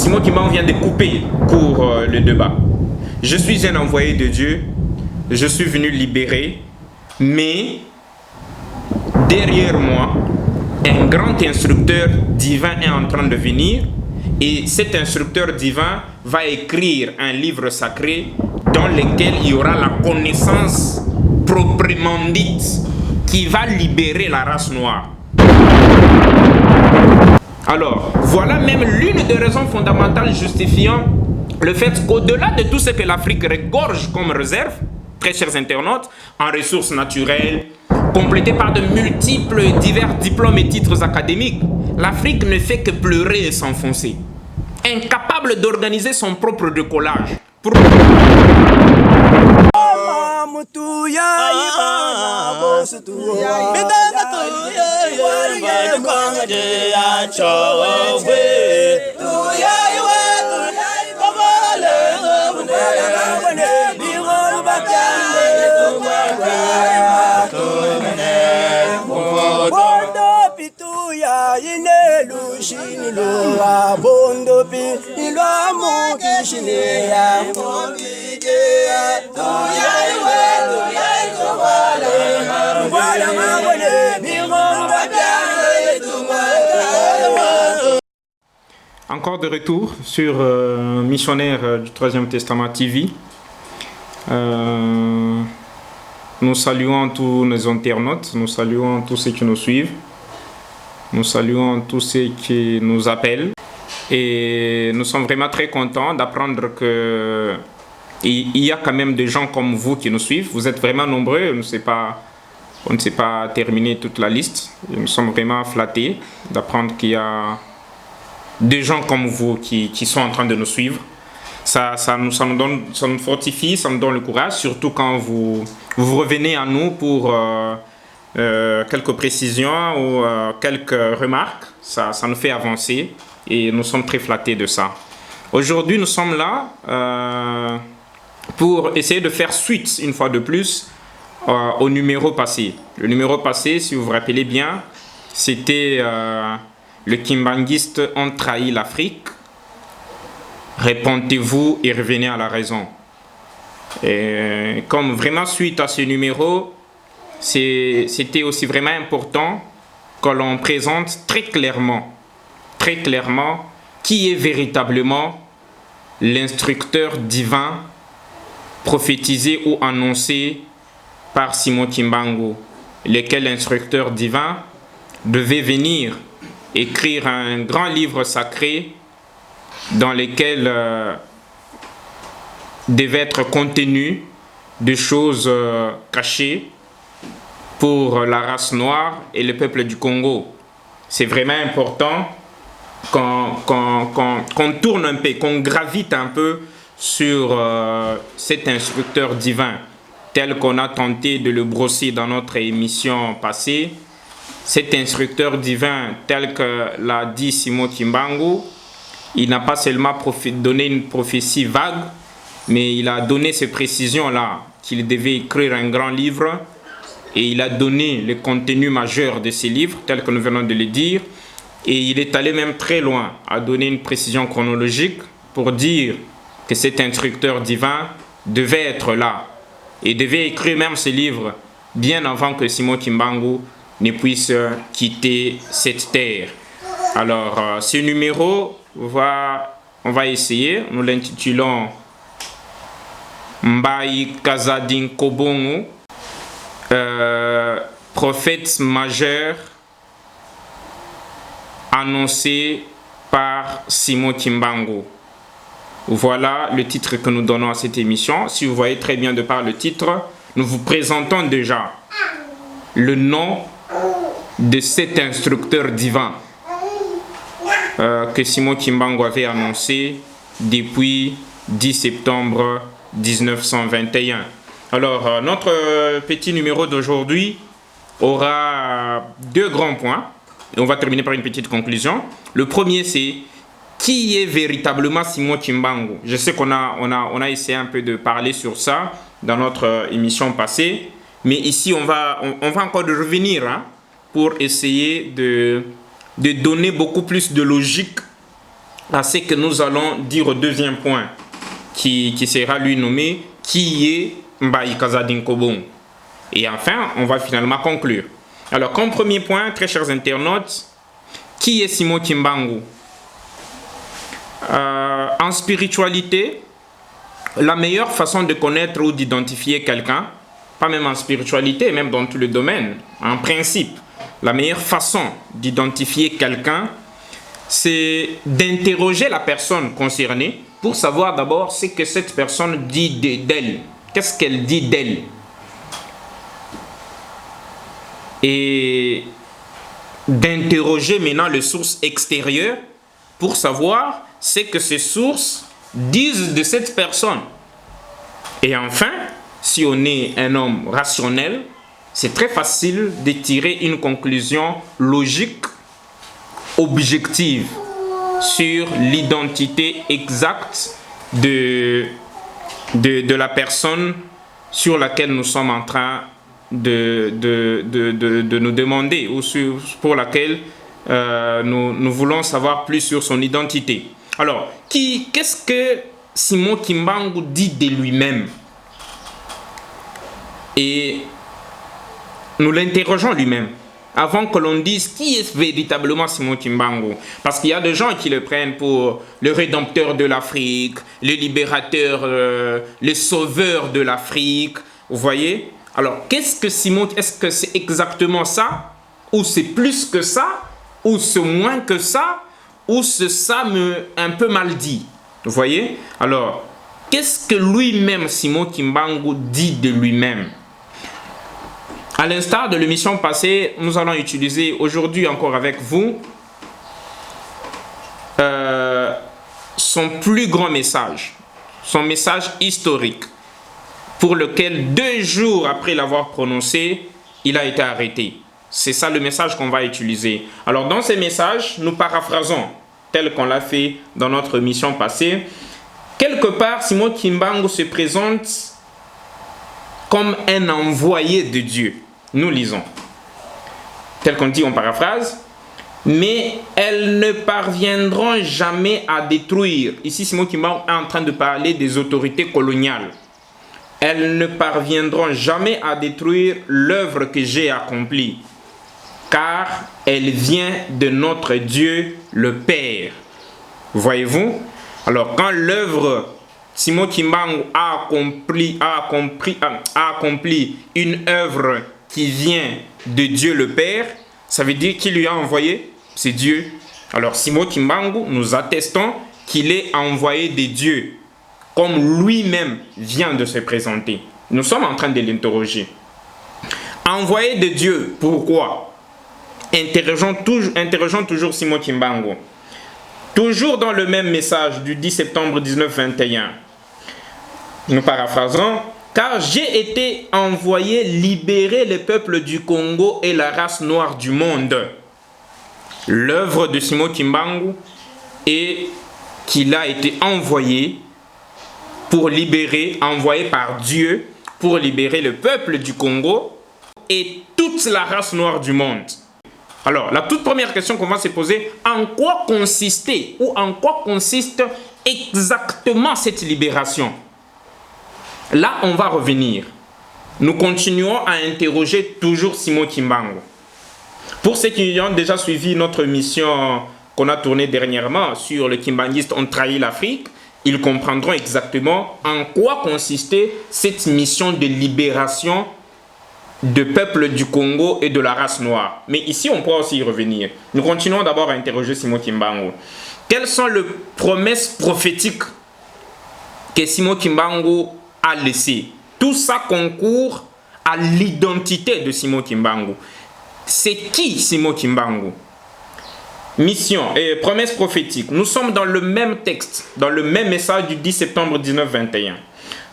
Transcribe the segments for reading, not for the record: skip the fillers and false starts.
Simon Kimbangu vient de couper pour le débat. Je suis un envoyé de Dieu, je suis venu libérer, mais derrière moi, un grand instructeur divin est en train de venir, et cet instructeur divin va écrire un livre sacré dans lequel il y aura la connaissance proprement dite qui va libérer la race noire. Alors, voilà même l'une des raisons fondamentales justifiant le fait qu'au-delà de tout ce que l'Afrique regorge comme réserve, très chers internautes, en ressources naturelles, complétées par de multiples divers diplômes et titres académiques, l'Afrique ne fait que pleurer et s'enfoncer. Incapable d'organiser son propre décollage. Pour... Encore de retour sur Missionnaire du Troisième Testament TV. Nous saluons tous nos internautes, nous saluons tous ceux qui nous suivent, nous saluons tous ceux qui nous appellent. Et nous sommes vraiment très contents d'apprendre qu'il y a quand même des gens comme vous qui nous suivent. Vous êtes vraiment nombreux, on ne sait pas terminer toute la liste. Et nous sommes vraiment flattés d'apprendre qu'il y a des gens comme vous qui sont en train de nous suivre. Ça nous fortifie, ça nous donne le courage, surtout quand vous revenez à nous pour quelques précisions ou quelques remarques. Ça nous fait avancer et nous sommes très flattés de ça. Aujourd'hui, nous sommes là pour essayer de faire suite, une fois de plus, au numéro passé. Le numéro passé, si vous vous rappelez bien, c'était le Kimbanguistes ont trahi l'Afrique. Répondez-vous et revenez à la raison. Et comme vraiment suite à ce numéro, c'était aussi vraiment important que l'on présente très clairement, qui est véritablement l'instructeur divin prophétisé ou annoncé par Simon Kimbangu, lequel instructeur divin devait venir écrire un grand livre sacré dans lequel devaient être contenues des choses cachées pour la race noire et le peuple du Congo. C'est vraiment important qu'on tourne un peu, qu'on gravite un peu sur cet instructeur divin, tel qu'on a tenté de le brosser dans notre émission passée. Cet instructeur divin, tel que l'a dit Simon Kimbangu, il n'a pas seulement donné une prophétie vague, mais il a donné ces précisions-là, qu'il devait écrire un grand livre, et il a donné le contenu majeur de ces livres, tel que nous venons de le dire, et il est allé même très loin, à donner une précision chronologique pour dire que cet instructeur divin devait être là, et devait écrire même ce livre bien avant que Simon Kimbangu ne puisse quitter cette terre. Alors, ce numéro, on va essayer, nous l'intitulons Mbai Kazadin Kobongu, prophète majeur annoncé par Simon Kimbangu. Voilà le titre que nous donnons à cette émission. Si vous voyez très bien de par le titre, nous vous présentons déjà le nom de cet instructeur divin que Simon Kimbangu avait annoncé depuis 10 septembre 1921. Alors, notre petit numéro d'aujourd'hui aura deux grands points. Et on va terminer par une petite conclusion. Le premier, c'est qui est véritablement Simon Kimbangu? Je sais qu'on a essayé un peu de parler sur ça dans notre émission passée. Mais ici, on va encore revenir pour essayer de donner beaucoup plus de logique à ce que nous allons dire au deuxième point, qui sera lui nommé qui est Mbaye Kazadin Kobong. Et enfin, on va finalement conclure. Alors, comme premier point, très chers internautes, qui est Simon Kimbangu? En spiritualité, la meilleure façon de connaître ou d'identifier quelqu'un, pas même en spiritualité, même dans tous les domaines, en principe, la meilleure façon d'identifier quelqu'un, c'est d'interroger la personne concernée pour savoir d'abord ce que cette personne dit d'elle. Qu'est-ce qu'elle dit d'elle? Et d'interroger maintenant les sources extérieures pour savoir ce que ces sources disent de cette personne. Et enfin, si on est un homme rationnel, c'est très facile de tirer une conclusion logique, objective, sur l'identité exacte de la personne sur laquelle nous sommes en train de nous demander ou pour laquelle nous voulons savoir plus sur son identité. Alors, qu'est-ce que Simon Kimbangu dit de lui-même? Et nous l'interrogeons lui-même avant que l'on dise qui est véritablement Simon Kimbangu. Parce qu'il y a des gens qui le prennent pour le rédempteur de l'Afrique, le libérateur, le sauveur de l'Afrique. Vous voyez? Alors, qu'est-ce que Simon, est-ce que c'est exactement ça? Ou c'est plus que ça? Ou c'est moins que ça? Ou c'est ça un peu mal dit? Vous voyez? Alors, qu'est-ce que lui-même, Simon Kimbangu, dit de lui-même? À l'instar de l'émission passée, nous allons utiliser aujourd'hui encore avec vous son plus grand message, son message historique, pour lequel 2 jours après l'avoir prononcé, il a été arrêté. C'est ça le message qu'on va utiliser. Alors dans ces messages, nous paraphrasons, tel qu'on l'a fait dans notre émission passée. Quelque part, Simon Kimbangu se présente comme un envoyé de Dieu. Nous lisons, tel qu'on dit, on paraphrase, mais elles ne parviendront jamais à détruire. Ici, Simon Kimbangu est en train de parler des autorités coloniales. Elles ne parviendront jamais à détruire l'œuvre que j'ai accomplie, car elle vient de notre Dieu, le Père. Voyez-vous? Alors, quand l'œuvre Simon Kimbangu a accompli une œuvre qui vient de Dieu le Père, ça veut dire qu'il lui a envoyé, c'est Dieu. Alors Simon Kimbangu, nous attestons qu'il est envoyé de Dieu, comme lui-même vient de se présenter. Nous sommes en train de l'interroger. Envoyé de Dieu, pourquoi? Interrogeons toujours Simon Kimbangu. Toujours dans le même message du 10 septembre 1921, nous paraphrasons. Car j'ai été envoyé libérer le peuple du Congo et la race noire du monde. L'œuvre de Simon Kimbangu est qu'il a été envoyé par Dieu pour libérer le peuple du Congo et toute la race noire du monde. Alors, la toute première question qu'on va se poser, en quoi consistait ou en quoi consiste exactement cette libération? Là, on va revenir. Nous continuons à interroger toujours Simon Kimbangu. Pour ceux qui ont déjà suivi notre émission qu'on a tournée dernièrement sur le Kimbanguiste ont trahi l'Afrique, ils comprendront exactement en quoi consistait cette mission de libération du peuple du Congo et de la race noire. Mais ici, on pourra aussi y revenir. Nous continuons d'abord à interroger Simon Kimbangu. Quelles sont les promesses prophétiques que Simon Kimbangu a laissé? Tout ça concourt à l'identité de Simon Kimbangu. C'est qui Simon Kimbangu? Mission et promesse prophétique. Nous sommes dans le même texte, dans le même message du 10 septembre 1921.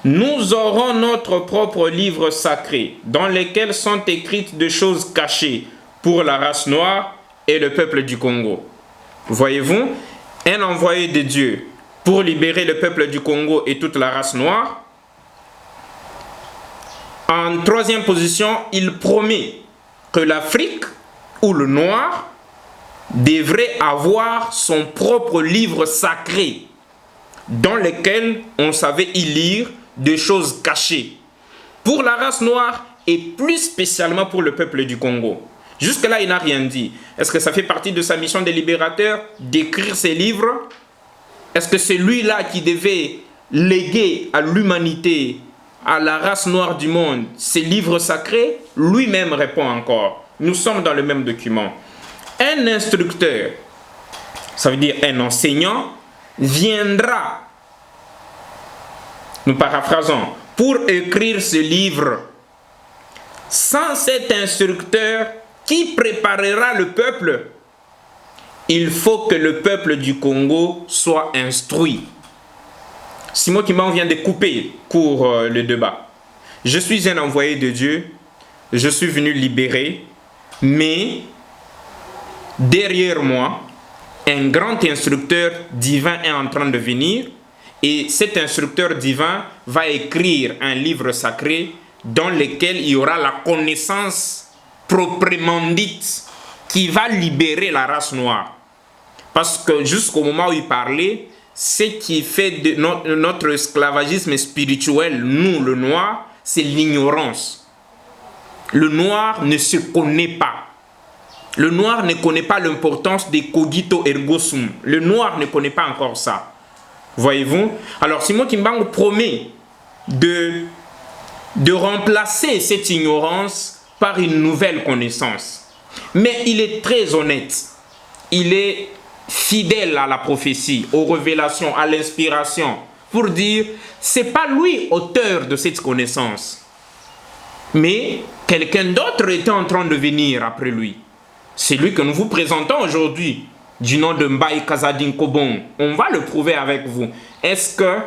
Nous aurons notre propre livre sacré dans lequel sont écrites des choses cachées pour la race noire et le peuple du Congo. Voyez-vous, un envoyé de Dieu pour libérer le peuple du Congo et toute la race noire. En troisième position, il promet que l'Afrique ou le noir devrait avoir son propre livre sacré dans lequel on savait y lire des choses cachées pour la race noire et plus spécialement pour le peuple du Congo. Jusque-là, il n'a rien dit. Est-ce que ça fait partie de sa mission de libérateur d'écrire ces livres? Est-ce que c'est lui-là qui devait léguer à l'humanité, à la race noire du monde, ces livres sacrés? Lui-même répond encore. Nous sommes dans le même document. Un instructeur, ça veut dire un enseignant, viendra, nous paraphrasons, pour écrire ce livre. Sans cet instructeur qui préparera le peuple, il faut que le peuple du Congo soit instruit. Simon Kimbangu vient de couper court le débat. Je suis un envoyé de Dieu, je suis venu libérer, mais derrière moi, un grand instructeur divin est en train de venir et cet instructeur divin va écrire un livre sacré dans lequel il y aura la connaissance proprement dite qui va libérer la race noire. Parce que jusqu'au moment où il parlait, ce qui fait de notre esclavagisme spirituel, nous, le noir, c'est l'ignorance. Le noir ne se connaît pas. Le noir ne connaît pas l'importance des cogito ergo sum. Le noir ne connaît pas encore ça. Voyez-vous? Alors Simon Kimbangu promet de remplacer cette ignorance par une nouvelle connaissance. Mais il est très honnête. Il est fidèle à la prophétie, aux révélations, à l'inspiration, pour dire, c'est pas lui auteur de cette connaissance. Mais quelqu'un d'autre était en train de venir après lui. C'est lui que nous vous présentons aujourd'hui, du nom de Mbaye Kazadin Kobong. On va le prouver avec vous. Est-ce que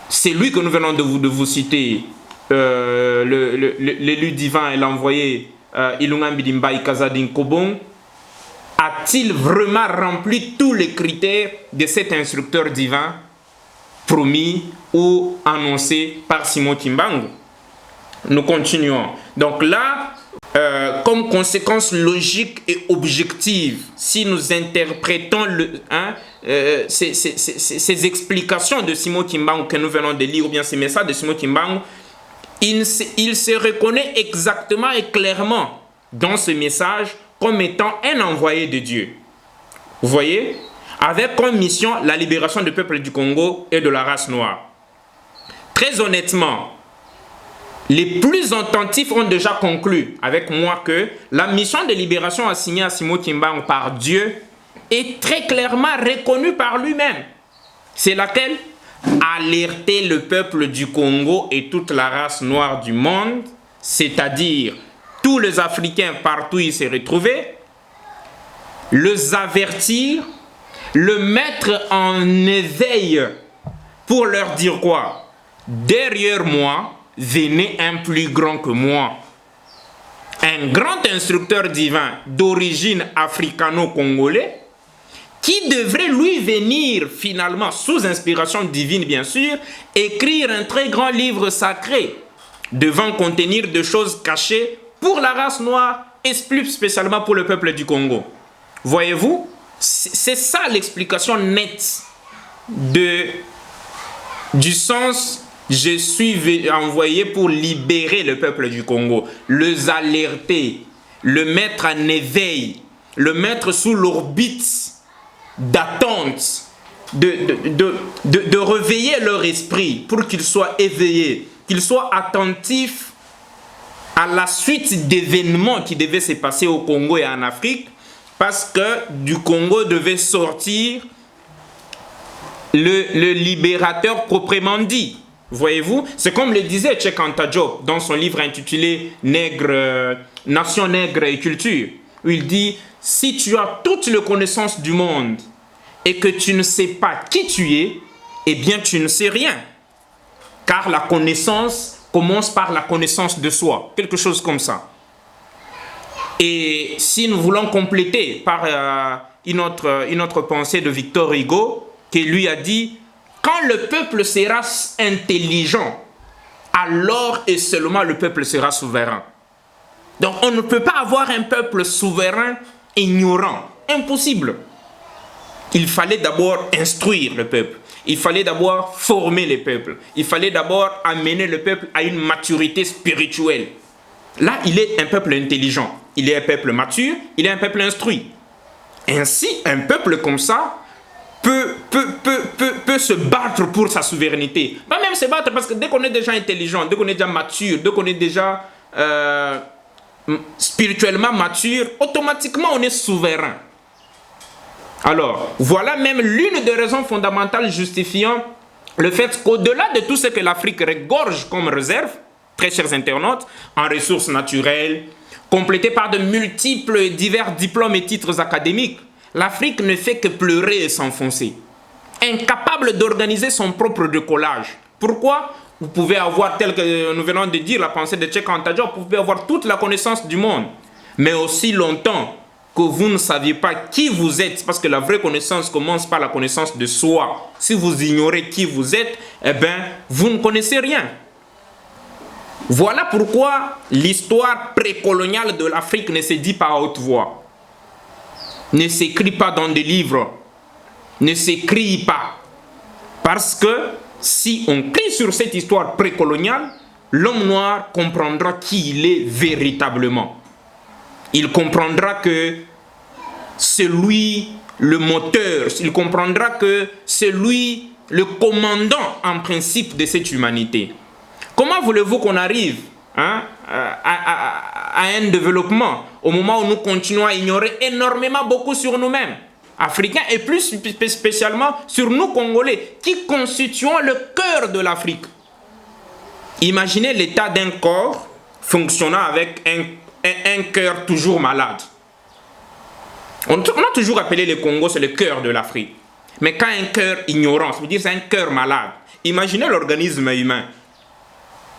c'est lui que nous venons de vous citer, l'élu divin et l'envoyé Ilungambi Mbaye Kazadin Kobong? A-t-il vraiment rempli tous les critères de cet instructeur divin promis ou annoncé par Simon Kimbangu? Nous continuons. Donc là, comme conséquence logique et objective, si nous interprétons ces explications de Simon Kimbangu que nous venons de lire, ou bien ces messages de Simon Kimbangu, il se reconnaît exactement et clairement dans ce message comme étant un envoyé de Dieu. Vous voyez? Avec comme mission la libération du peuple du Congo et de la race noire. Très honnêtement, les plus attentifs ont déjà conclu avec moi que la mission de libération assignée à Simon Kimbangu par Dieu est très clairement reconnue par lui-même. C'est laquelle? Alerter le peuple du Congo et toute la race noire du monde, c'est-à-dire tous les Africains partout où ils se retrouvaient, les avertir, le mettre en éveil pour leur dire quoi? Derrière moi, venez un plus grand que moi. Un grand instructeur divin d'origine africano-congolais qui devrait lui venir finalement, sous inspiration divine bien sûr, écrire un très grand livre sacré devant contenir des choses cachées pour la race noire et plus spécialement pour le peuple du Congo. Voyez-vous, c'est ça l'explication nette du sens « Je suis envoyé pour libérer le peuple du Congo », les alerter, le mettre en éveil, le mettre sous l'orbite d'attente, de réveiller leur esprit pour qu'ils soient éveillés, qu'ils soient attentifs à la suite d'événements qui devaient se passer au Congo et en Afrique, parce que du Congo devait sortir le libérateur proprement dit. Voyez-vous, c'est comme le disait Cheikh Anta Diop dans son livre intitulé Nation, nègre et culture, où il dit, si tu as toutes les connaissances du monde et que tu ne sais pas qui tu es, eh bien tu ne sais rien. Car la connaissance commence par la connaissance de soi, quelque chose comme ça. Et si nous voulons compléter par une autre pensée de Victor Hugo, qui lui a dit, quand le peuple sera intelligent, alors et seulement le peuple sera souverain. Donc on ne peut pas avoir un peuple souverain ignorant. Impossible. Il fallait d'abord instruire le peuple. Il fallait d'abord former le peuple. Il fallait d'abord amener le peuple à une maturité spirituelle. Là, il est un peuple intelligent. Il est un peuple mature. Il est un peuple instruit. Ainsi, un peuple comme ça peut se battre pour sa souveraineté. Pas même se battre, parce que dès qu'on est déjà intelligent, dès qu'on est déjà mature, dès qu'on est déjà spirituellement mature, automatiquement on est souverain. Alors, voilà même l'une des raisons fondamentales justifiant le fait qu'au-delà de tout ce que l'Afrique regorge comme réserve, très chers internautes, en ressources naturelles, complétées par de multiples et divers diplômes et titres académiques, l'Afrique ne fait que pleurer et s'enfoncer. Incapable d'organiser son propre décollage. Pourquoi? Vous pouvez avoir, tel que nous venons de dire, la pensée de Cheikh Anta Diop, vous pouvez avoir toute la connaissance du monde. Mais aussi longtemps que vous ne saviez pas qui vous êtes, parce que la vraie connaissance commence par la connaissance de soi. Si vous ignorez qui vous êtes, eh bien, vous ne connaissez rien. Voilà pourquoi l'histoire précoloniale de l'Afrique ne se dit pas à haute voix, ne s'écrit pas dans des livres, ne s'écrit pas. Parce que si on crie sur cette histoire précoloniale, l'homme noir comprendra qui il est véritablement. Il comprendra que c'est lui le moteur, il comprendra que c'est lui le commandant en principe de cette humanité. Comment voulez-vous qu'on arrive à un développement au moment où nous continuons à ignorer énormément beaucoup sur nous-mêmes, Africains, et plus spécialement sur nous Congolais, qui constituons le cœur de l'Afrique? Imaginez l'état d'un corps fonctionnant avec un cœur toujours malade. On a toujours appelé le Congo, c'est le cœur de l'Afrique. Mais quand un cœur ignorant, ça veut dire c'est un cœur malade. Imaginez l'organisme humain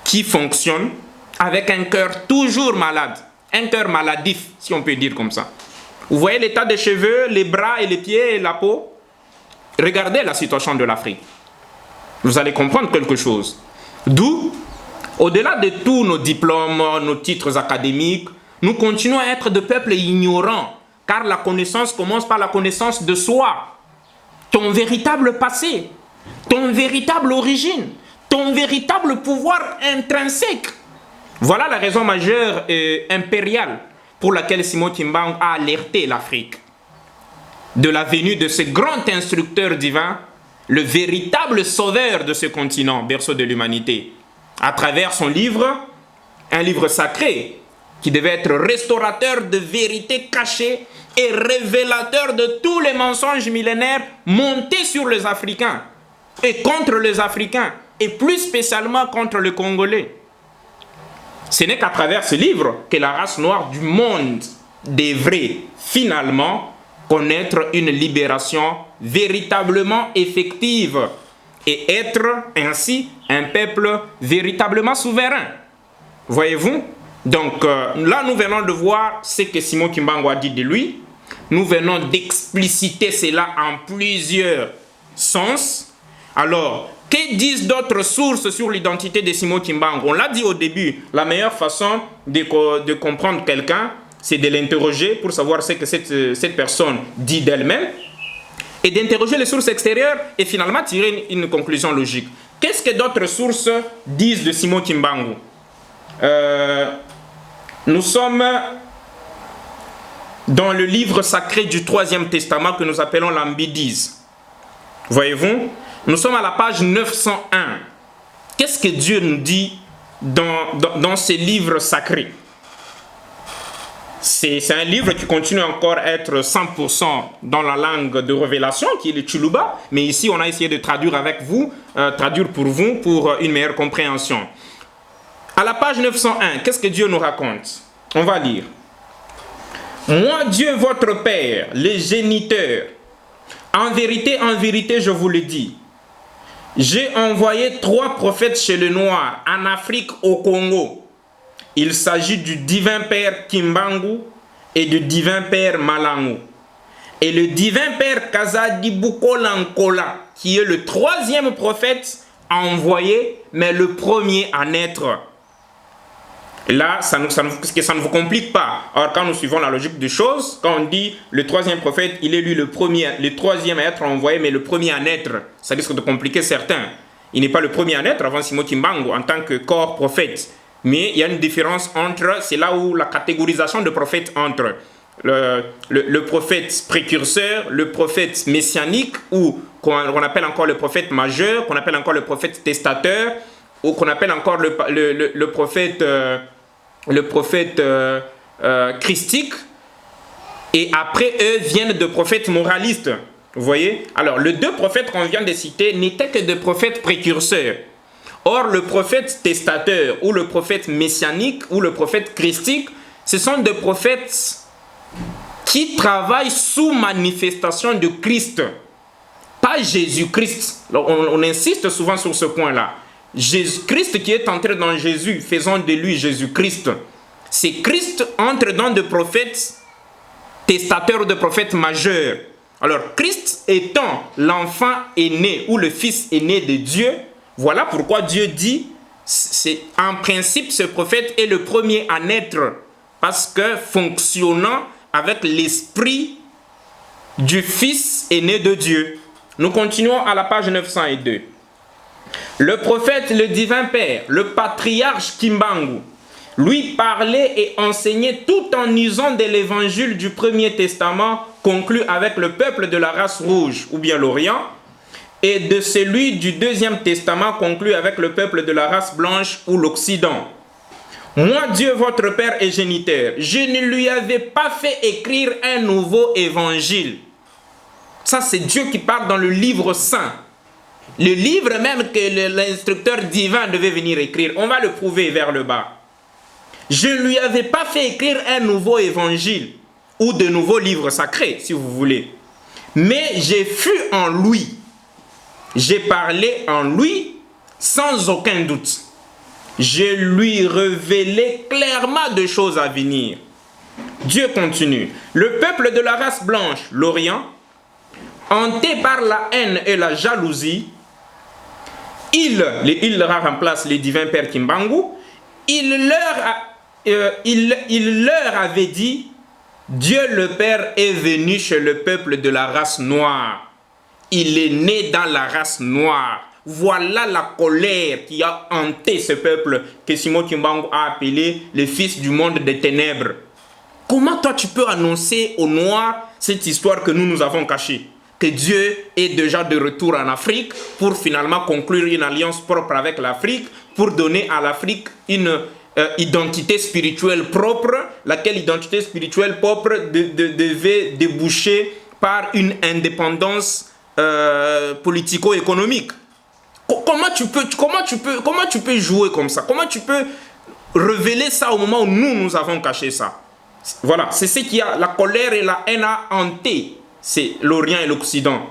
qui fonctionne avec un cœur toujours malade. Un cœur maladif, si on peut dire comme ça. Vous voyez l'état des cheveux, les bras et les pieds et la peau? Regardez la situation de l'Afrique. Vous allez comprendre quelque chose. D'où, au-delà de tous nos diplômes, nos titres académiques, nous continuons à être de peuples ignorants. Car la connaissance commence par la connaissance de soi. Ton véritable passé, ton véritable origine, ton véritable pouvoir intrinsèque. Voilà la raison majeure et impériale pour laquelle Simon Kimbangu a alerté l'Afrique de la venue de ce grand instructeur divin, le véritable sauveur de ce continent, berceau de l'humanité, à travers son livre, un livre sacré, qui devait être restaurateur de vérités cachées et révélateur de tous les mensonges millénaires montés sur les Africains et contre les Africains, et plus spécialement contre les Congolais. Ce n'est qu'à travers ce livre que la race noire du monde devrait finalement connaître une libération véritablement effective et être ainsi un peuple véritablement souverain. Voyez-vous? Donc là, nous venons de voir ce que Simon Kimbangu a dit de lui. Nous venons d'expliciter cela en plusieurs sens. Alors, que disent d'autres sources sur l'identité de Simon Kimbangu? On l'a dit au début, la meilleure façon de comprendre quelqu'un, c'est de l'interroger pour savoir ce que cette personne dit d'elle-même, et d'interroger les sources extérieures et finalement tirer une conclusion logique. Qu'est-ce que d'autres sources disent de Simon Kimbangu? Nous sommes dans le livre sacré du Troisième Testament que nous appelons l'Ambidise. Voyez-vous? Nous sommes à la page 901. Qu'est-ce que Dieu nous dit dans ces livres sacrés? C'est un livre qui continue encore à être 100% dans la langue de révélation, qui est le Tsholuba, mais ici on a essayé de traduire avec vous, traduire pour vous, pour une meilleure compréhension. À la page 901, qu'est-ce que Dieu nous raconte? On va lire. Moi, Dieu, votre Père, le géniteur, en vérité, je vous le dis, j'ai envoyé 3 prophètes chez le Noir, en Afrique, au Congo. Il s'agit du divin Père Kimbangu et du divin Père Malangu. Et le divin Père Kazadi Bukolankola, qui est le 3e prophète envoyé, mais le premier à naître. Là, ça ne vous complique pas. Alors, quand nous suivons la logique des choses, quand on dit le troisième prophète, il est lui le troisième à être envoyé, mais le premier à naître, ça risque de compliquer certains. Il n'est pas le premier à naître avant Simon Kimbangu en tant que corps prophète. Mais il y a une différence entre, c'est là où la catégorisation de prophètes entre le prophète précurseur, le prophète messianique, ou qu'on appelle encore le prophète majeur, qu'on appelle encore le prophète testateur, ou qu'on appelle encore le prophète christique. Et après eux viennent de prophètes moralistes. Vous voyez? Alors, les deux prophètes qu'on vient de citer n'étaient que des prophètes précurseurs. Or, le prophète testateur, ou le prophète messianique, ou le prophète christique, ce sont des prophètes qui travaillent sous manifestation de Christ. Pas Jésus-Christ. On insiste souvent sur ce point-là. Jésus-Christ qui est entré dans Jésus, faisons de lui Jésus-Christ. C'est Christ entre dans des prophètes testateurs, de prophètes majeurs. Alors, Christ étant l'enfant aîné ou le fils aîné de Dieu, voilà pourquoi Dieu dit, en principe, ce prophète est le premier à naître, parce que fonctionnant avec l'esprit du fils aîné de Dieu. Nous continuons à la page 902. Le prophète, le divin père, le patriarche Kimbangu, lui parlait et enseignait tout en usant de l'évangile du Premier Testament conclu avec le peuple de la race rouge, ou bien l'Orient, et de celui du Deuxième Testament conclu avec le peuple de la race blanche ou l'Occident. Moi, Dieu, votre Père et géniteur, je ne lui avais pas fait écrire un nouveau évangile. Ça, c'est Dieu qui parle dans le livre saint. Le livre même que l'instructeur divin devait venir écrire. On va le prouver vers le bas. Je ne lui avais pas fait écrire un nouveau évangile ou de nouveaux livres sacrés, si vous voulez. Mais j'ai fui en lui. J'ai parlé en lui sans aucun doute. Je lui révélais clairement des choses à venir. Dieu continue. Le peuple de la race blanche, l'Orient, hanté par la haine et la jalousie, il remplace les divins pères Kimbangu, il leur avait dit, Dieu le Père est venu chez le peuple de la race noire. Il est né dans la race noire. Voilà la colère qui a hanté ce peuple que Simon Kimbangu a appelé le fils du monde des ténèbres. Comment toi tu peux annoncer aux Noirs cette histoire que nous avons cachée? Que Dieu est déjà de retour en Afrique pour finalement conclure une alliance propre avec l'Afrique, pour donner à l'Afrique une identité spirituelle propre, laquelle identité spirituelle propre devait déboucher par une indépendance politico-économique. Comment tu peux jouer comme ça? Comment tu peux révéler ça au moment où nous avons caché ça? Voilà, c'est ce qui a la colère et la haine a hanté. C'est l'Orient et l'Occident.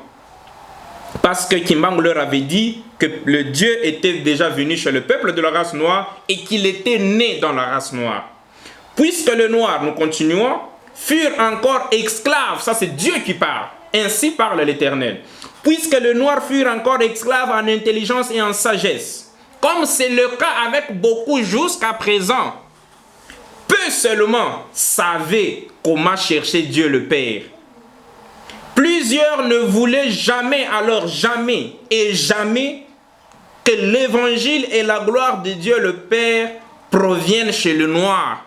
Parce que Kimbangu leur avait dit que le Dieu était déjà venu chez le peuple de la race noire et qu'il était né dans la race noire. Puisque le noir, nous continuons, furent encore esclaves, ça c'est Dieu qui parle, ainsi parle l'Éternel. Puisque le noir furent encore esclaves en intelligence et en sagesse, comme c'est le cas avec beaucoup jusqu'à présent, peu seulement savaient comment chercher Dieu le Père. Plusieurs ne voulaient jamais, alors jamais et jamais, que l'évangile et la gloire de Dieu le Père proviennent chez le noir.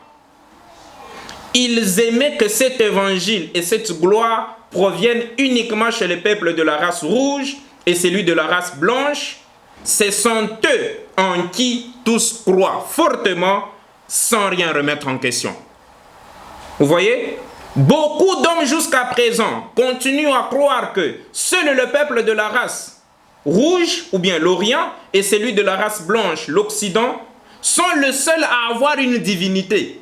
Ils aimaient que cet évangile et cette gloire proviennent uniquement chez le peuple de la race rouge et celui de la race blanche. Ce sont eux en qui tous croient fortement sans rien remettre en question. Vous voyez? Beaucoup d'hommes jusqu'à présent continuent à croire que seul le peuple de la race rouge, ou bien l'Orient, et celui de la race blanche, l'Occident, sont les seuls à avoir une divinité.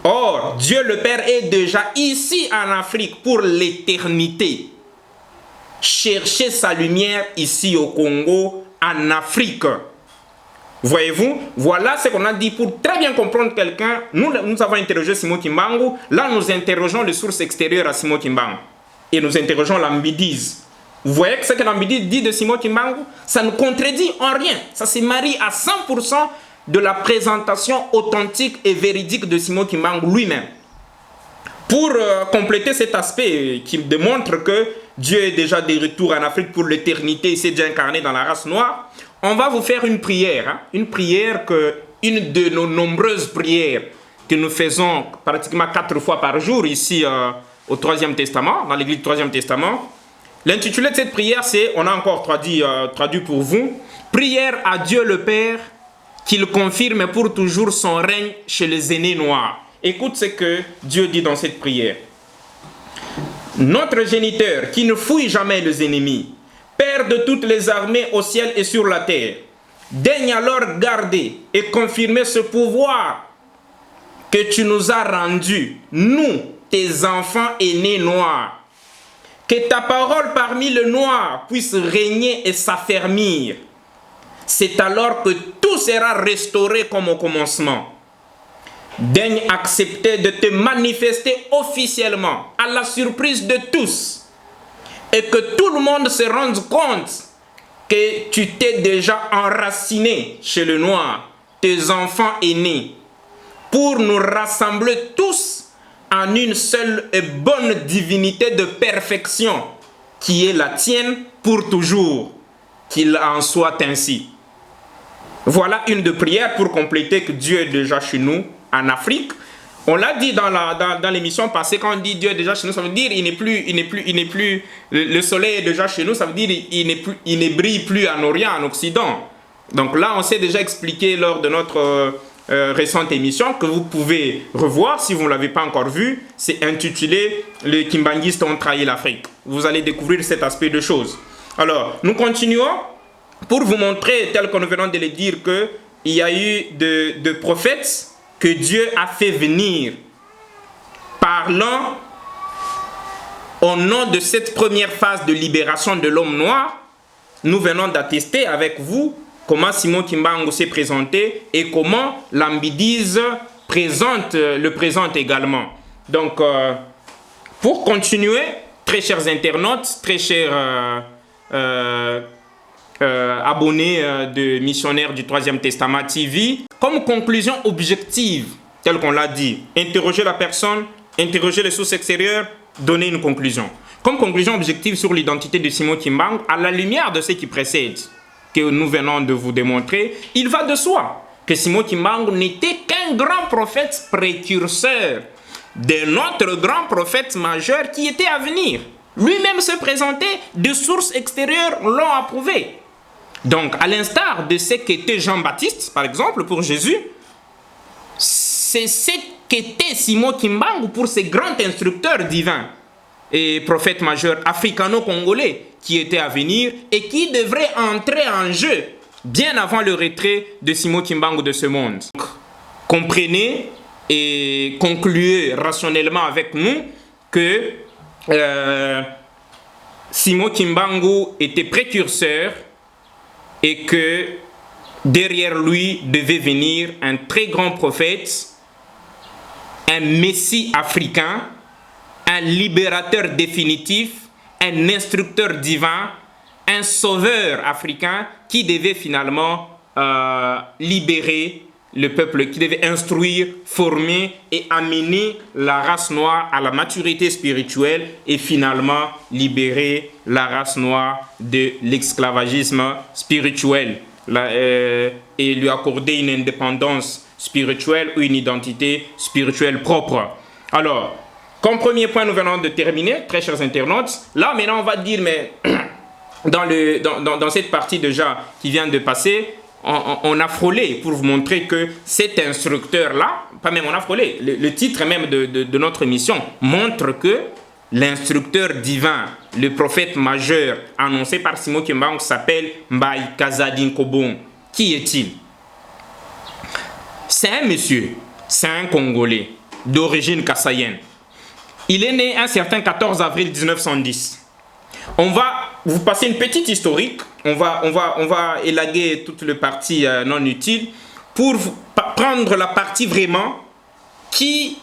Or, Dieu le Père est déjà ici en Afrique pour l'éternité. Cherchez sa lumière ici au Congo, en Afrique. Voyez-vous, voilà ce qu'on a dit pour très bien comprendre quelqu'un. Nous avons interrogé Simon Kimbangu. Là, nous interrogeons les sources extérieures à Simon Kimbangu. Et nous interrogeons l'Ambidise. Vous voyez que ce que l'Ambidise dit de Simon Kimbangu, ça ne contredit en rien. Ça se marie à 100% de la présentation authentique et véridique de Simon Kimbangu lui-même. Pour compléter cet aspect qui démontre que Dieu est déjà de retour en Afrique pour l'éternité, il s'est déjà incarné dans la race noire, on va vous faire une prière. Une prière une de nos nombreuses prières que nous faisons pratiquement 4 fois par jour ici au Troisième Testament, dans l'église du Troisième Testament. L'intitulé de cette prière, c'est, on a encore traduit pour vous, « Prière à Dieu le Père, qu'il confirme pour toujours son règne chez les aînés noirs. » Écoute ce que Dieu dit dans cette prière. « Notre géniteur, qui ne fouille jamais les ennemis, Père de toutes les armées au ciel et sur la terre, daigne alors garder et confirmer ce pouvoir que tu nous as rendu, nous, tes enfants aînés noirs. Que ta parole parmi le noir puisse régner et s'affermir. C'est alors que tout sera restauré comme au commencement. Daigne accepter de te manifester officiellement à la surprise de tous et que tout le monde se rende compte que tu t'es déjà enraciné chez le noir, tes enfants aînés, pour nous rassembler tous en une seule et bonne divinité de perfection qui est la tienne pour toujours, qu'il en soit ainsi. Voilà une de prières pour compléter que Dieu est déjà chez nous en Afrique. On l'a dit dans l'émission passée, quand on dit Dieu est déjà chez nous, ça veut dire le soleil est déjà chez nous, ça veut dire il ne brille plus en Orient, en Occident. Donc là, on s'est déjà expliqué lors de notre récente émission que vous pouvez revoir si vous ne l'avez pas encore vu. C'est intitulé « Les Kimbanguistes ont trahi l'Afrique ». Vous allez découvrir cet aspect de choses. Alors, nous continuons pour vous montrer, tel que nous venons de le dire, qu'il y a eu de prophètes que Dieu a fait venir parlant au nom de cette première phase de libération de l'homme noir. Nous venons d'attester avec vous comment Simon Kimbangu s'est présenté et comment l'Ambidise le présente également. Donc, pour continuer, très chers internautes, très chers abonnés de Missionnaires du Troisième Testament TV, comme conclusion objective, tel qu'on l'a dit, interroger la personne, interroger les sources extérieures, donner une conclusion. Comme conclusion objective sur l'identité de Simon Kimbangu, à la lumière de ce qui précède, que nous venons de vous démontrer, il va de soi que Simon Kimbangu n'était qu'un grand prophète précurseur de notre grand prophète majeur qui était à venir. Lui-même se présentait, de sources extérieures l'ont approuvé. Donc, à l'instar de ce qu'était Jean-Baptiste, par exemple, pour Jésus, c'est ce qu'était Simon Kimbangu pour ces grands instructeurs divins et prophètes majeurs africano-congolais qui étaient à venir et qui devraient entrer en jeu bien avant le retrait de Simon Kimbangu de ce monde. Donc, comprenez et concluez rationnellement avec nous que Simon Kimbangu était précurseur et que derrière lui devait venir un très grand prophète, un messie africain, un libérateur définitif, un instructeur divin, un sauveur africain qui devait finalement libérer le peuple, qui devait instruire, former et amener la race noire à la maturité spirituelle et finalement libérer la race noire de l'esclavagisme spirituel et lui accorder une indépendance spirituelle ou une identité spirituelle propre. Alors, comme premier point, nous venons de terminer, très chers internautes. Là, maintenant, on va dire, mais dans cette partie déjà qui vient de passer, on a frôlé pour vous montrer que cet instructeur-là, pas même on a frôlé, le titre même de notre émission montre que l'instructeur divin, le prophète majeur annoncé par Simon Kimbangu s'appelle Mbaye Kazadi Nkobong. Qui est-il? C'est un monsieur, c'est un Congolais d'origine kassaïenne. Il est né un certain 14 avril 1910. On va vous passer une petite historique. On va élaguer toute la partie non utile pour prendre la partie vraiment qui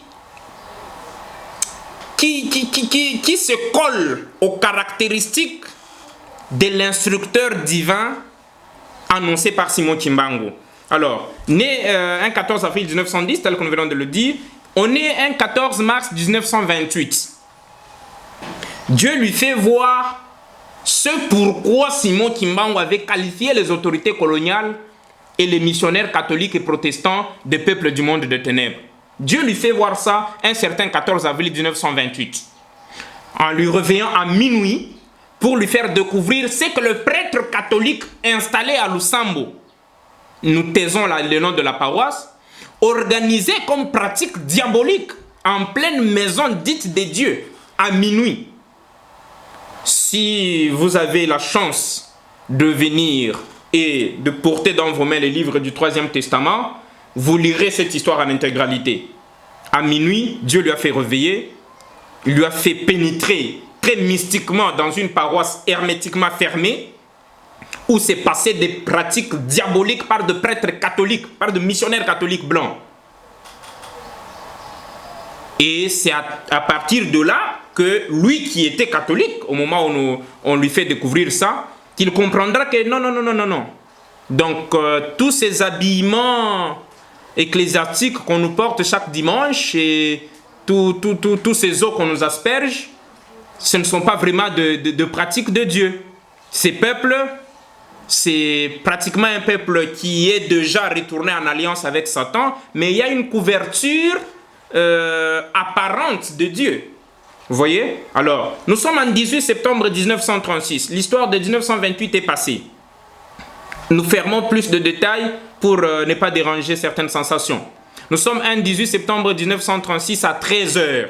se colle aux caractéristiques de l'instructeur divin annoncé par Simon Kimbangu. Alors, né un 14 avril 1910, tel que nous venons de le dire, on est un 14 mars 1928. Dieu lui fait voir ce pourquoi Simon Kimbangu avait qualifié les autorités coloniales et les missionnaires catholiques et protestants des peuples du monde de ténèbres. Dieu lui fait voir ça un certain 14 avril 1928, en lui réveillant à minuit pour lui faire découvrir ce que le prêtre catholique installé à Lusambo, nous taisons le nom de la paroisse, organisait comme pratique diabolique en pleine maison dite des dieux, à minuit. Si vous avez la chance de venir et de porter dans vos mains les livres du Troisième Testament, vous lirez cette histoire en intégralité. À minuit, Dieu lui a fait réveiller, il lui a fait pénétrer très mystiquement dans une paroisse hermétiquement fermée, où s'est passé des pratiques diaboliques par de prêtres catholiques, par de missionnaires catholiques blancs. Et c'est à partir de là que lui qui était catholique, au moment où on lui fait découvrir ça, qu'il comprendra que non. Donc tous ces habillements ecclésiastiques qu'on nous porte chaque dimanche et tous ces eaux qu'on nous asperge, ce ne sont pas vraiment de pratiques de Dieu. Ces peuples, c'est pratiquement un peuple qui est déjà retourné en alliance avec Satan, mais il y a une couverture apparente de Dieu. Vous voyez? Alors, nous sommes en 18 septembre 1936. L'histoire de 1928 est passée. Nous fermons plus de détails pour ne pas déranger certaines sensations. Nous sommes un 18 septembre 1936 à 13 h.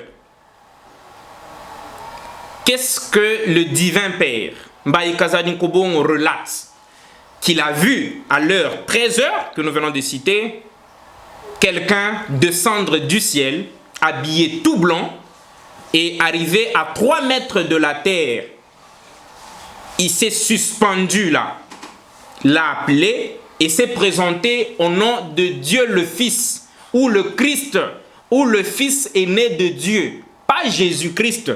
Qu'est-ce que le divin Père, Mbaye Kazadi Nkobong, relate? Qu'il a vu à l'heure 13 h que nous venons de citer, quelqu'un descendre du ciel, habillé tout blanc, et arrivé à 3 mètres de la terre. Il s'est suspendu là, l'a appelé et s'est présenté au nom de Dieu le Fils, ou le Christ, ou le Fils aîné de Dieu, pas Jésus-Christ.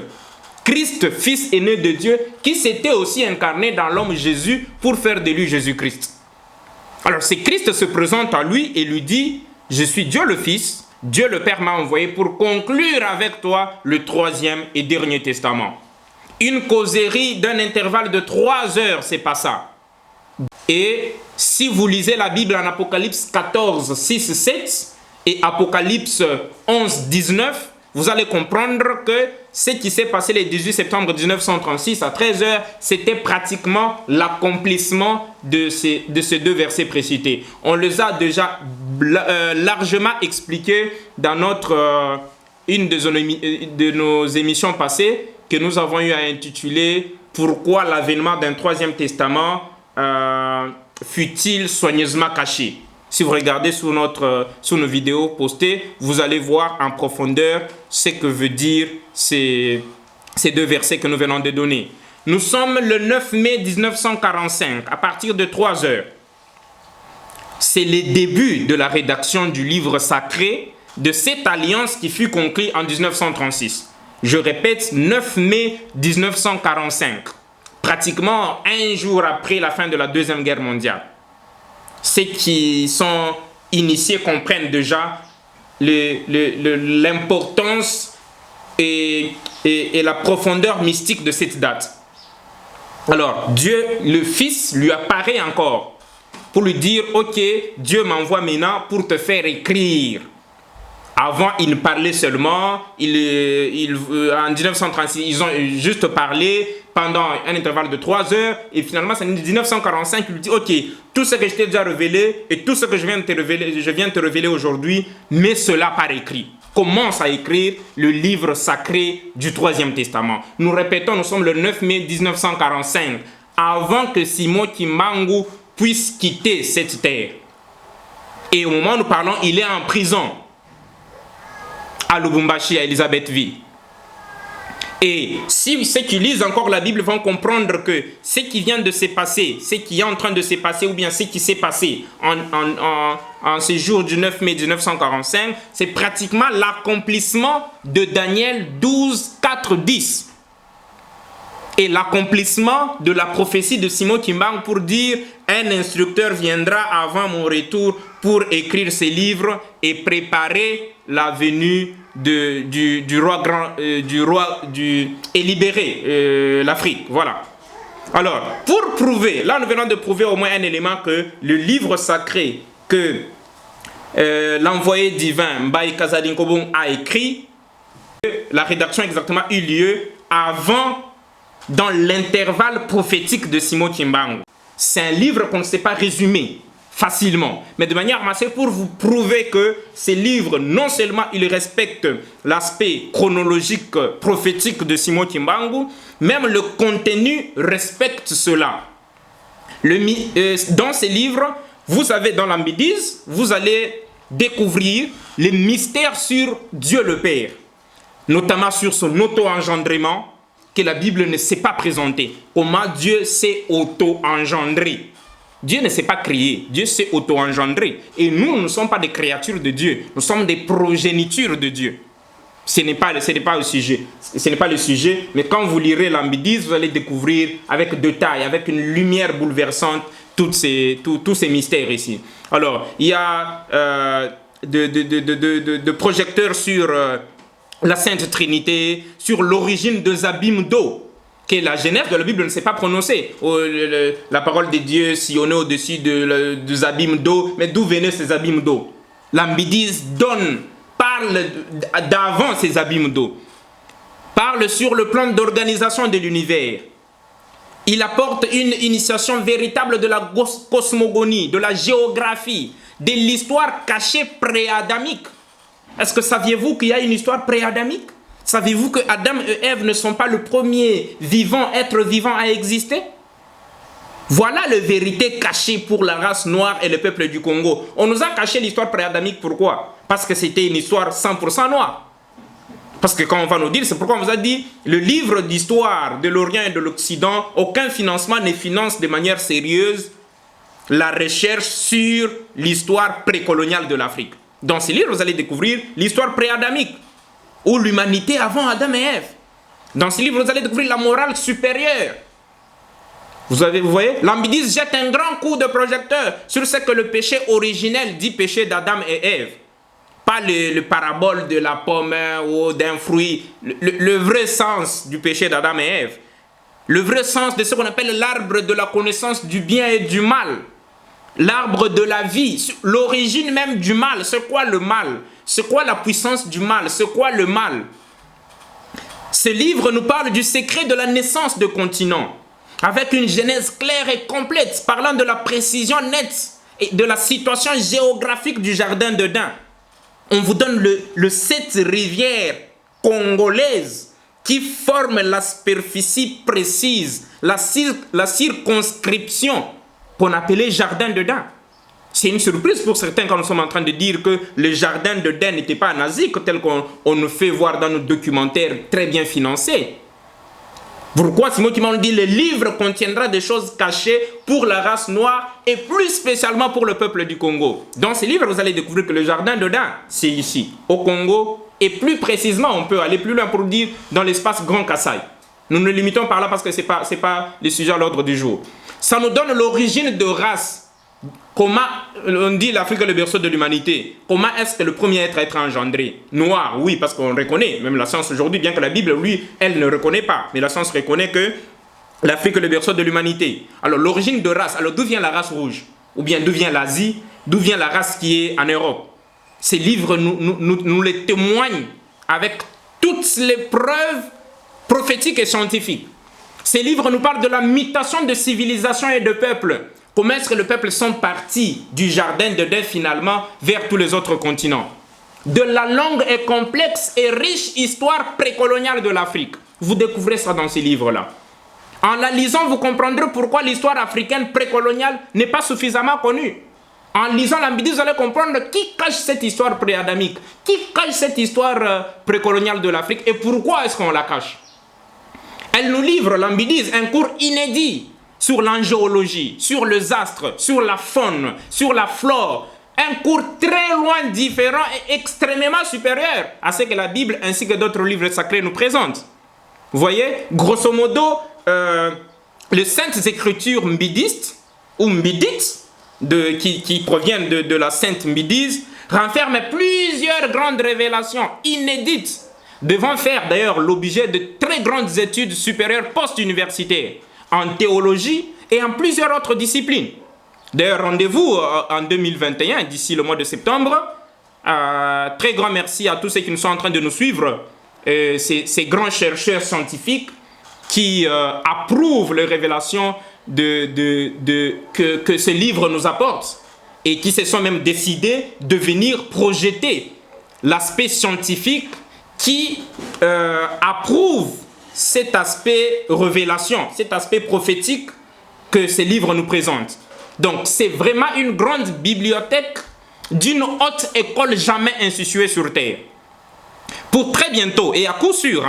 Christ, Fils aîné de Dieu, qui s'était aussi incarné dans l'homme Jésus pour faire de lui Jésus-Christ. Alors, c'est Christ se présente à lui et lui dit, « Je suis Dieu le Fils, Dieu le Père m'a envoyé pour conclure avec toi le 3e et dernier testament. » Une causerie d'un intervalle de 3 heures, c'est pas ça. Et si vous lisez la Bible en Apocalypse 14, 6, 7 et Apocalypse 11, 19, vous allez comprendre que ce qui s'est passé le 18 septembre 1936 à 13 h, c'était pratiquement l'accomplissement de ces 2 versets précités. On les a déjà largement expliqués dans une de nos émissions passées que nous avons eu à intituler « Pourquoi l'avènement d'un 3e testament fut-il soigneusement caché ?» Si vous regardez sur nos vidéos postées, vous allez voir en profondeur ce que veut dire ces 2 versets que nous venons de donner. Nous sommes le 9 mai 1945, à partir de 3 h. C'est le début de la rédaction du livre sacré de cette alliance qui fut conclue en 1936. Je répète, 9 mai 1945, pratiquement un jour après la fin de la Deuxième Guerre mondiale. Ceux qui sont initiés comprennent déjà l'importance et la profondeur mystique de cette date. Alors, Dieu, le Fils, lui apparaît encore pour lui dire « Ok, Dieu m'envoie maintenant pour te faire écrire. » Avant, il parlait seulement. En 1936, ils ont juste parlé pendant un intervalle de 3 heures. Et finalement, c'est en 1945 qu'il lui dit « Ok, tout ce que je t'ai déjà révélé et tout ce que je viens de te révéler aujourd'hui, mets cela par écrit. » Commence à écrire le livre sacré du 3e testament. Nous répétons, nous sommes le 9 mai 1945, avant que Simon Kimbangu puisse quitter cette terre. Et au moment où nous parlons, il est en prison à Lubumbashi, à Elisabethville. Et si ceux qui lisent encore la Bible vont comprendre que ce qui vient de se passer, ce qui est en train de se passer, ou bien ce qui s'est passé en ce jour du 9 mai 1945, c'est pratiquement l'accomplissement de Daniel 12, 4, 10. et l'accomplissement de la prophétie de Simon Kimbangu pour dire un instructeur viendra avant mon retour pour écrire ses livres et préparer la venue du roi et libérer l'Afrique. Voilà. Alors, pour prouver, là nous venons de prouver au moins un élément que le livre sacré que l'envoyé divin Mbaye Kazadi Nkobong a écrit, la rédaction exactement eut lieu avant, dans l'intervalle prophétique de Simon Kimbangu. C'est un livre qu'on ne sait pas résumer facilement, mais de manière massive pour vous prouver que ces livres, non seulement ils respectent l'aspect chronologique prophétique de Simon Kimbangu, même le contenu respecte cela. Dans ces livres, vous avez dans l'Ambidise, vous allez découvrir les mystères sur Dieu le Père, notamment sur son auto-engendrement, que la Bible ne s'est pas présentée. Comment Dieu s'est auto-engendré. Dieu ne s'est pas créé, Dieu s'est auto-engendré. Et nous ne sommes pas des créatures de Dieu, nous sommes des progénitures de Dieu. Ce n'est pas le sujet. Ce n'est pas le sujet, mais quand vous lirez l'Ambidise, vous allez découvrir avec détail, avec une lumière bouleversante, tous ces mystères ici. Alors, il y a de projecteurs sur la Sainte Trinité, sur l'origine des abîmes d'eau, que la Genèse de la Bible ne s'est pas prononcée. La parole de Dieu sillonnait au-dessus des abîmes d'eau, mais d'où venaient ces abîmes d'eau? L'Ambidise parle d'avant ces abîmes d'eau, parle sur le plan d'organisation de l'univers. Il apporte une initiation véritable de la cosmogonie, de la géographie, de l'histoire cachée pré-adamique. Est-ce que saviez-vous qu'il y a une histoire pré-adamique? Savez-vous que Adam et Ève ne sont pas le premier être vivant à exister? Voilà la vérité cachée pour la race noire et le peuple du Congo. On nous a caché l'histoire pré-adamique, pourquoi? Parce que c'était une histoire 100% noire. Parce que quand on va nous dire, c'est pourquoi on vous a dit, le livre d'histoire de l'Orient et de l'Occident, aucun financement ne finance de manière sérieuse la recherche sur l'histoire précoloniale de l'Afrique. Dans ces livres, vous allez découvrir l'histoire pré-adamique, ou l'humanité avant Adam et Ève. Dans ces livres, vous allez découvrir la morale supérieure. Vous voyez, l'Ambidise jette un grand coup de projecteur sur ce que le péché originel dit péché d'Adam et Ève. Pas le parabole de la pomme ou d'un fruit. Le vrai sens du péché d'Adam et Ève. Le vrai sens de ce qu'on appelle l'arbre de la connaissance du bien et du mal. L'arbre de la vie. L'origine même du mal. C'est quoi le mal? C'est quoi la puissance du mal? C'est quoi le mal? Ce livre nous parle du secret de la naissance de continents, avec une genèse claire et complète, parlant de la précision nette et de la situation géographique du jardin d'Éden. On vous donne le 7 rivières congolaises qui forment la superficie précise, la circonscription qu'on appelait jardin d'Éden. C'est une surprise pour certains quand nous sommes en train de dire que le jardin d'Éden n'était pas en Asie, tel qu'on nous fait voir dans nos documentaires très bien financés. Pourquoi Simon Kimbangu dit le livre contiendra des choses cachées pour la race noire et plus spécialement pour le peuple du Congo. Dans ces livres, vous allez découvrir que le jardin d'Éden, c'est ici, au Congo, et plus précisément, on peut aller plus loin pour dire dans l'espace Grand Kassai. Nous nous limitons par là parce que ce n'est pas le sujet à l'ordre du jour. Ça nous donne l'origine de race. Comment on dit l'Afrique est le berceau de l'humanité? Comment est-ce que le premier être à être engendré? Noir, oui, parce qu'on reconnaît, même la science aujourd'hui, bien que la Bible, lui, elle ne reconnaît pas, mais la science reconnaît que l'Afrique est le berceau de l'humanité. Alors l'origine de race, alors d'où vient la race rouge? Ou bien d'où vient l'Asie? D'où vient la race qui est en Europe? Ces livres nous les témoignent avec toutes les preuves prophétiques et scientifiques. Ces livres nous parlent de la mutation de civilisation et de peuples. Comment est-ce que les peuples sont partis du jardin d'Éden finalement vers tous les autres continents? De la longue et complexe et riche histoire précoloniale de l'Afrique. Vous découvrez ça dans ces livres-là. En la lisant, vous comprendrez pourquoi l'histoire africaine précoloniale n'est pas suffisamment connue. En lisant l'Ambidise, vous allez comprendre qui cache cette histoire pré-adamique, qui cache cette histoire précoloniale de l'Afrique et pourquoi est-ce qu'on la cache. Elle nous livre, l'Ambidise, un cours inédit sur l'angéologie, sur les astres, sur la faune, sur la flore. Un cours très loin différent et extrêmement supérieur à ce que la Bible ainsi que d'autres livres sacrés nous présentent. Vous voyez, grosso modo, les saintes écritures midistes ou midites, qui proviennent de la sainte Midise, renferment plusieurs grandes révélations inédites, devant faire d'ailleurs l'objet de très grandes études supérieures post-universitaires en théologie et en plusieurs autres disciplines. D'ailleurs, rendez-vous en 2021, d'ici le mois de septembre. Très grand merci à tous ceux qui sont en train de nous suivre, ces grands chercheurs scientifiques qui approuvent les révélations que ce livre nous apporte et qui se sont même décidés de venir projeter l'aspect scientifique qui approuve cet aspect révélation, cet aspect prophétique que ce livre nous présente. Donc c'est vraiment une grande bibliothèque d'une haute école jamais instituée sur terre. Pour très bientôt, et à coup sûr,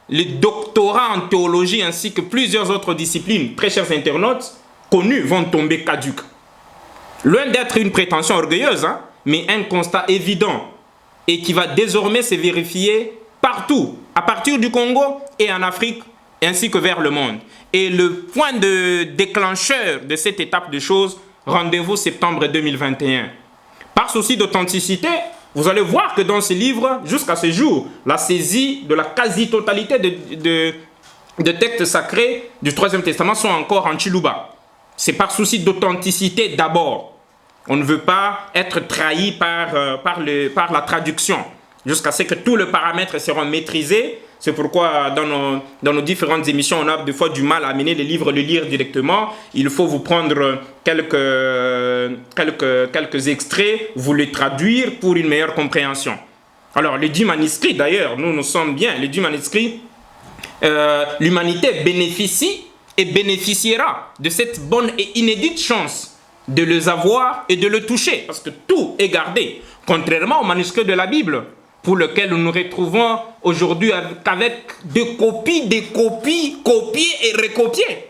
les doctorats en théologie ainsi que plusieurs autres disciplines, très chers internautes, connus, vont tomber caduques. Loin d'être une prétention orgueilleuse, mais un constat évident et qui va désormais se vérifier partout, à partir du Congo et en Afrique, ainsi que vers le monde. Et le point de déclencheur de cette étape de choses, rendez-vous septembre 2021. Par souci d'authenticité, vous allez voir que dans ce livre, jusqu'à ce jour, la saisie de la quasi-totalité de textes sacrés du Troisième Testament sont encore en Chiluba. C'est par souci d'authenticité d'abord. On ne veut pas être trahi par la traduction, jusqu'à ce que tous les paramètres seront maîtrisés. C'est pourquoi dans nos différentes émissions, on a des fois du mal à amener les livres, le lire directement. Il faut vous prendre quelques extraits, vous les traduire pour une meilleure compréhension. Alors, les 10 manuscrits, d'ailleurs, nous sommes bien, les 10 manuscrits, l'humanité bénéficie et bénéficiera de cette bonne et inédite chance de les avoir et de le toucher, parce que tout est gardé, contrairement aux manuscrits de la Bible, pour lequel nous nous retrouvons aujourd'hui avec des copies, copiées et recopiées.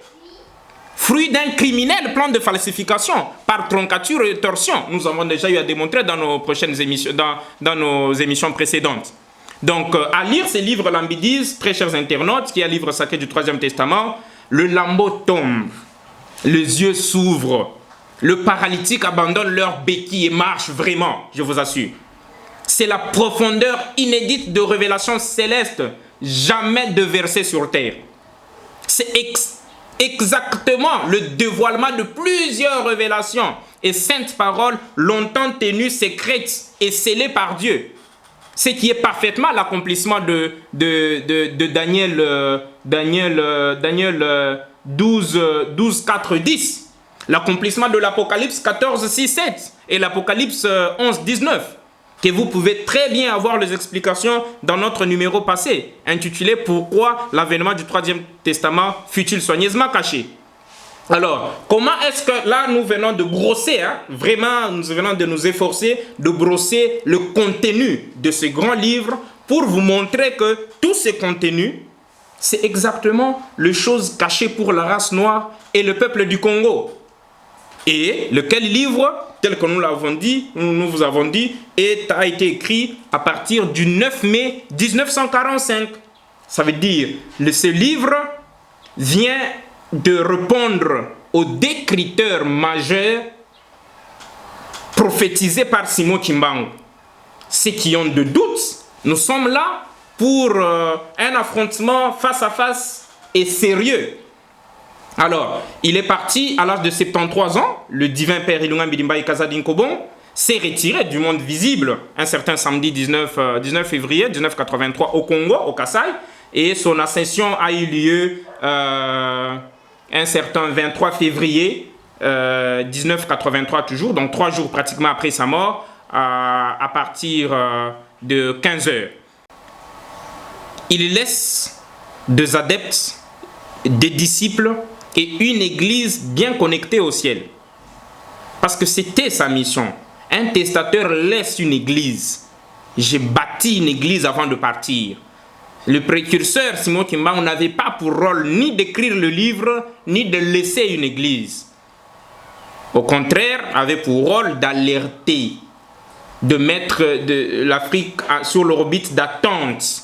Fruit d'un criminel plan de falsification par troncature et torsion. Nous avons déjà eu à démontrer dans nos prochaines émissions, dans nos émissions précédentes. Donc, à lire ces livres lambidis, très chers internautes, qui est un livre sacré du Troisième Testament, le lambeau tombe, les yeux s'ouvrent, le paralytique abandonne leur béquille et marche vraiment, je vous assure. C'est la profondeur inédite de révélation céleste, jamais déversée sur terre. C'est exactement le dévoilement de plusieurs révélations et saintes paroles longtemps tenues secrètes et scellées par Dieu. Ce qui est parfaitement l'accomplissement de Daniel 12, 4, 10. L'accomplissement de l'Apocalypse 14, 6, 7 et l'Apocalypse 11, 19. Que vous pouvez très bien avoir les explications dans notre numéro passé, intitulé « Pourquoi l'avènement du Troisième Testament fut-il soigneusement caché ?» Alors, comment est-ce que là, nous venons de brosser, vraiment, nous venons de nous efforcer de brosser le contenu de ce grand livre pour vous montrer que tout ce contenu, c'est exactement les choses cachées pour la race noire et le peuple du Congo. Et lequel livre, tel que nous l'avons dit, nous vous avons dit, a été écrit à partir du 9 mai 1945. Ça veut dire que ce livre vient de répondre aux décrypteurs majeurs prophétisés par Simon Kimbangu. Ceux qui ont de doutes, nous sommes là pour un affrontement face à face et sérieux. Alors, il est parti à l'âge de 73 ans, le divin père Ilunga Mbidimbayi Kazadi Nkobon s'est retiré du monde visible un certain samedi 19 février 1983 au Congo, au Kasaï, et son ascension a eu lieu un certain 23 février 1983 toujours, donc 3 jours pratiquement après sa mort, à partir de 15 heures. Il laisse des adeptes, des disciples, et une église bien connectée au ciel. Parce que c'était sa mission. Un testateur laisse une église. J'ai bâti une église avant de partir. Le précurseur Simon Kimbangu n'avait pas pour rôle ni d'écrire le livre, ni de laisser une église. Au contraire, avait pour rôle d'alerter, de mettre l'Afrique sur l'orbite d'attente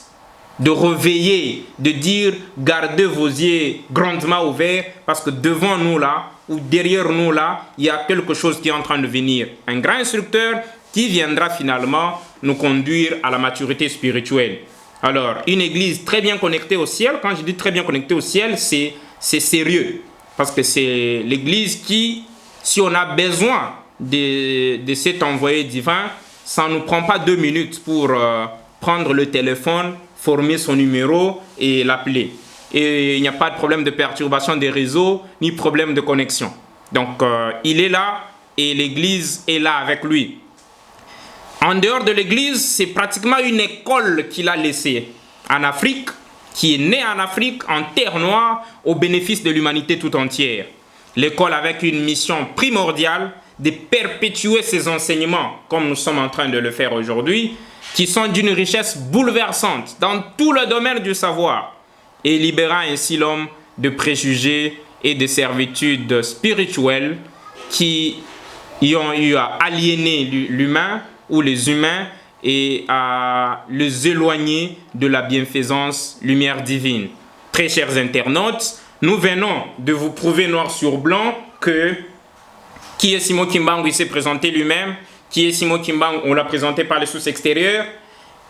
de réveiller, de dire gardez vos yeux grandement ouverts parce que devant nous là, ou derrière nous là, il y a quelque chose qui est en train de venir. Un grand instructeur qui viendra finalement nous conduire à la maturité spirituelle. Alors, une église très bien connectée au ciel, quand je dis très bien connectée au ciel, c'est sérieux. Parce que c'est l'église qui, si on a besoin de cet envoyé divin, ça ne nous prend pas 2 minutes pour prendre le téléphone, former son numéro et l'appeler. Et il n'y a pas de problème de perturbation des réseaux, ni problème de connexion. Donc, il est là et l'église est là avec lui. En dehors de l'église, c'est pratiquement une école qu'il a laissée en Afrique, qui est née en Afrique, en terre noire, au bénéfice de l'humanité tout entière. L'école avec une mission primordiale de perpétuer ses enseignements, comme nous sommes en train de le faire aujourd'hui, qui sont d'une richesse bouleversante dans tout le domaine du savoir, et libérant ainsi l'homme de préjugés et de servitudes spirituelles qui y ont eu à aliéner l'humain ou les humains et à les éloigner de la bienfaisance lumière divine. Très chers internautes, nous venons de vous prouver noir sur blanc que qui est Simon Kimbangu, il s'est présenté lui-même. Qui est Simon Kimbangu, on l'a présenté par les sources extérieures.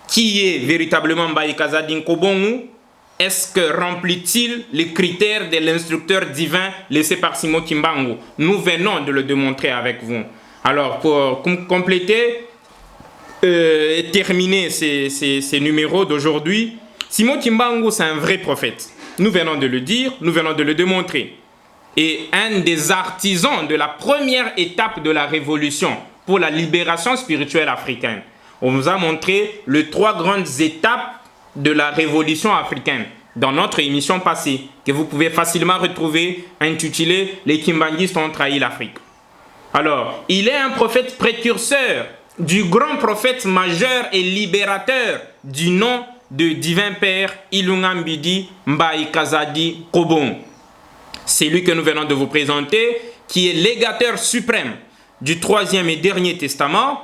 Qui est véritablement Mbaye Kazadi Nkobongu? Est-ce que remplit-il les critères de l'instructeur divin laissé par Simon Kimbangu? Nous venons de le démontrer avec vous. Alors, pour compléter et terminer ces numéros d'aujourd'hui, Simon Kimbangu, c'est un vrai prophète. Nous venons de le dire, nous venons de le démontrer. Et un des artisans de la première étape de la révolution pour la libération spirituelle africaine. On vous a montré les 3 grandes étapes de la révolution africaine dans notre émission passée, que vous pouvez facilement retrouver, intitulée « Les Kimbanguistes ont trahi l'Afrique ». Alors, il est un prophète précurseur du grand prophète majeur et libérateur du nom de divin père Ilungambidi Mbaye Kazadi Nkobongu. C'est lui que nous venons de vous présenter, qui est légateur suprême du 3e et dernier testament,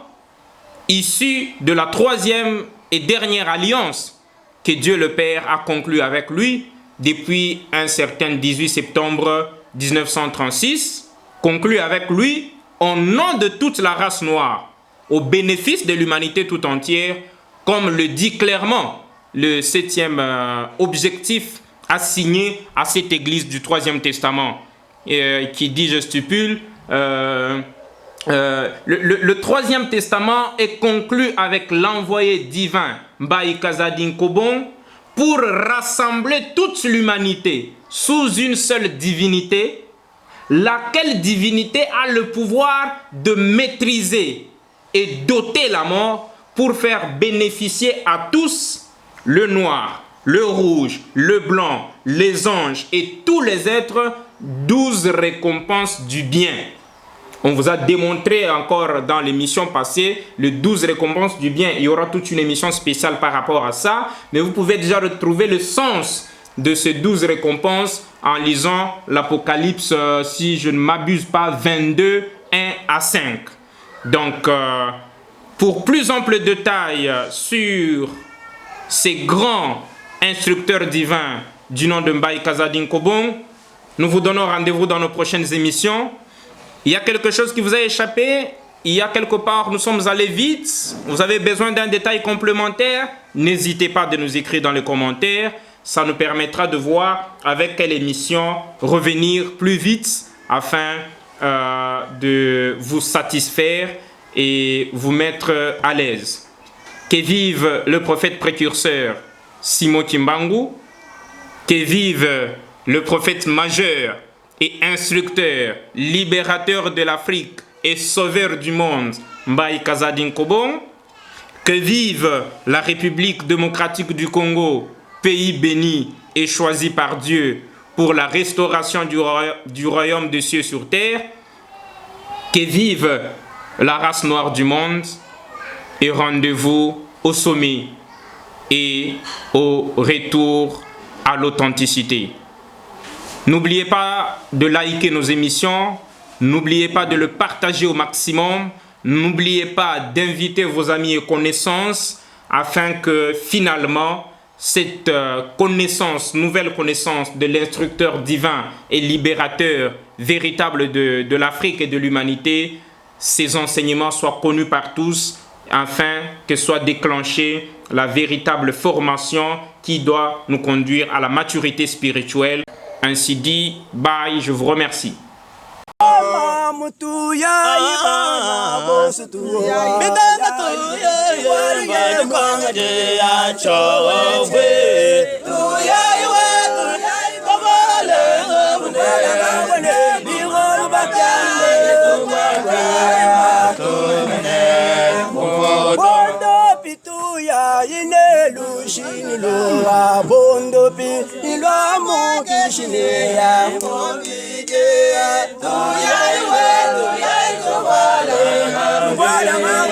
issu de la 3e et dernière alliance que Dieu le Père a conclue avec lui depuis un certain 18 septembre 1936, conclue avec lui au nom de toute la race noire, au bénéfice de l'humanité tout entière, comme le dit clairement le 7e objectif assigné à cette église du 3e testament, qui dit, je stipule, le 3e testament est conclu avec l'envoyé divin Mbaye Kazadi Nkobongu pour rassembler toute l'humanité sous une seule divinité, laquelle divinité a le pouvoir de maîtriser et doter la mort pour faire bénéficier à tous le noir, le rouge, le blanc, les anges et tous les êtres 12 récompenses du bien. On vous a démontré encore dans l'émission passée les 12 récompenses du bien. Il y aura toute une émission spéciale par rapport à ça. Mais vous pouvez déjà retrouver le sens de ces 12 récompenses en lisant l'Apocalypse, si je ne m'abuse pas, 22, 1 à 5. Donc, pour plus ample détail sur ces grands instructeurs divins du nom de Mbaye Kazadi Nkobongu, nous vous donnons rendez-vous dans nos prochaines émissions. Il y a quelque chose qui vous a échappé, il y a quelque part, nous sommes allés vite, vous avez besoin d'un détail complémentaire, n'hésitez pas de nous écrire dans les commentaires, ça nous permettra de voir avec quelle émission revenir plus vite afin de vous satisfaire et vous mettre à l'aise. Que vive le prophète précurseur Simon Kimbangu, que vive le prophète majeur et instructeur, libérateur de l'Afrique et sauveur du monde, Mbaye Kazadi Nkobongu, que vive la République démocratique du Congo, pays béni et choisi par Dieu pour la restauration du royaume des cieux sur terre, que vive la race noire du monde, et rendez-vous au sommet et au retour à l'authenticité. N'oubliez pas de liker nos émissions, n'oubliez pas de le partager au maximum, n'oubliez pas d'inviter vos amis et connaissances afin que finalement cette connaissance, nouvelle connaissance de l'instructeur divin et libérateur véritable de l'Afrique et de l'humanité, ces enseignements soient connus par tous, afin que soit déclenchée la véritable formation qui doit nous conduire à la maturité spirituelle. Ainsi dit, bye, je vous remercie. Bondo pi ilo mo kishine ya mo bige ya tu ya iwe tu ya iko wale